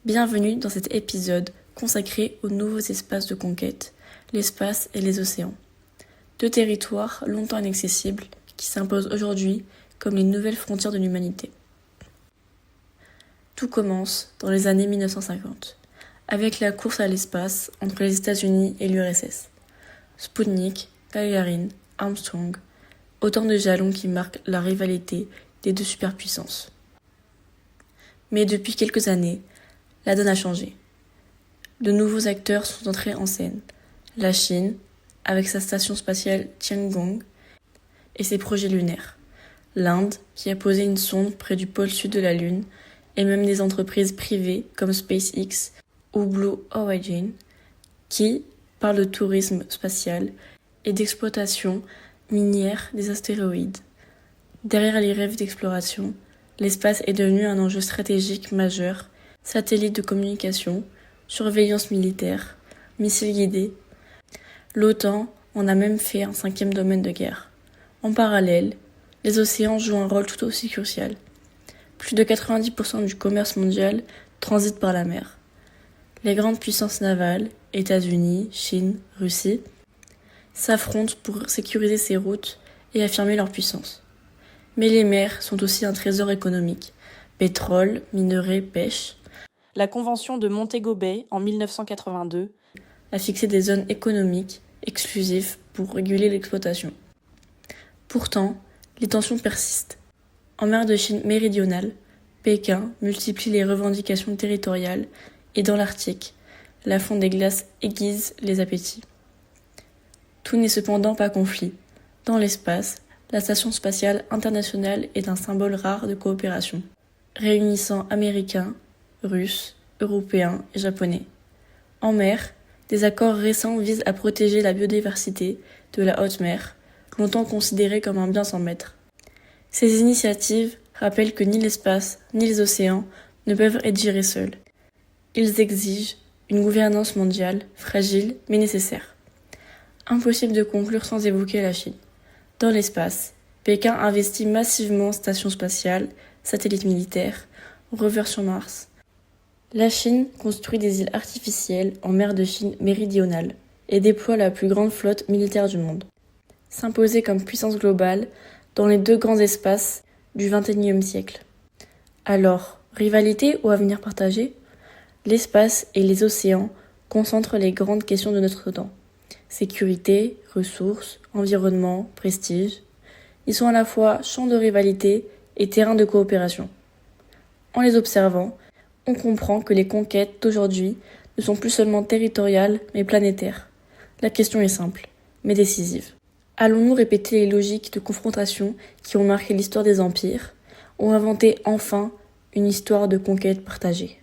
Bienvenue dans cet épisode consacré aux nouveaux espaces de conquête, l'espace et les océans. Deux territoires longtemps inaccessibles qui s'imposent aujourd'hui comme les nouvelles frontières de l'humanité. Tout commence dans les années 1950, avec la course à l'espace entre les États-Unis et l'URSS. Sputnik, Gagarin, Armstrong, autant de jalons qui marquent la rivalité des deux superpuissances. Mais depuis quelques années, la donne a changé. De nouveaux acteurs sont entrés en scène. La Chine, avec sa station spatiale Tiangong et ses projets lunaires. L'Inde, qui a posé une sonde près du pôle sud de la Lune, et même des entreprises privées comme SpaceX ou Blue Origin, qui parlent de tourisme spatial et d'exploitation minière des astéroïdes. Derrière les rêves d'exploration, l'espace est devenu un enjeu stratégique majeur. Satellites de communication, surveillance militaire, missiles guidés. L'OTAN en a même fait un 5e domaine de guerre. En parallèle, les océans jouent un rôle tout aussi crucial. Plus de 90% du commerce mondial transite par la mer. Les grandes puissances navales, États-Unis, Chine, Russie, s'affrontent pour sécuriser ces routes et affirmer leur puissance. Mais les mers sont aussi un trésor économique. Pétrole, minerais, pêche. La Convention de Montego Bay, en 1982, a fixé des zones économiques exclusives pour réguler l'exploitation. Pourtant, les tensions persistent. En mer de Chine méridionale, Pékin multiplie les revendications territoriales et dans l'Arctique, la fonte des glaces aiguise les appétits. Tout n'est cependant pas conflit. Dans l'espace, la Station spatiale internationale est un symbole rare de coopération, réunissant Américains, Russes, Européens et Japonais. En mer, des accords récents visent à protéger la biodiversité de la haute mer, longtemps considérée comme un bien sans maître. Ces initiatives rappellent que ni l'espace ni les océans ne peuvent être gérés seuls. Ils exigent une gouvernance mondiale, fragile mais nécessaire. Impossible de conclure sans évoquer la Chine. Dans l'espace, Pékin investit massivement en stations spatiales, satellites militaires, rovers sur Mars. La Chine construit des îles artificielles en mer de Chine méridionale et déploie la plus grande flotte militaire du monde. S'imposer comme puissance globale dans les deux grands espaces du XXIe siècle. Alors, rivalité ou avenir partagé ? L'espace et les océans concentrent les grandes questions de notre temps. Sécurité, ressources, environnement, prestige. Ils sont à la fois champs de rivalité et terrain de coopération. En les observant, on comprend que les conquêtes d'aujourd'hui ne sont plus seulement territoriales, mais planétaires. La question est simple, mais décisive. Allons-nous répéter les logiques de confrontation qui ont marqué l'histoire des empires, ou inventer enfin une histoire de conquête partagée ?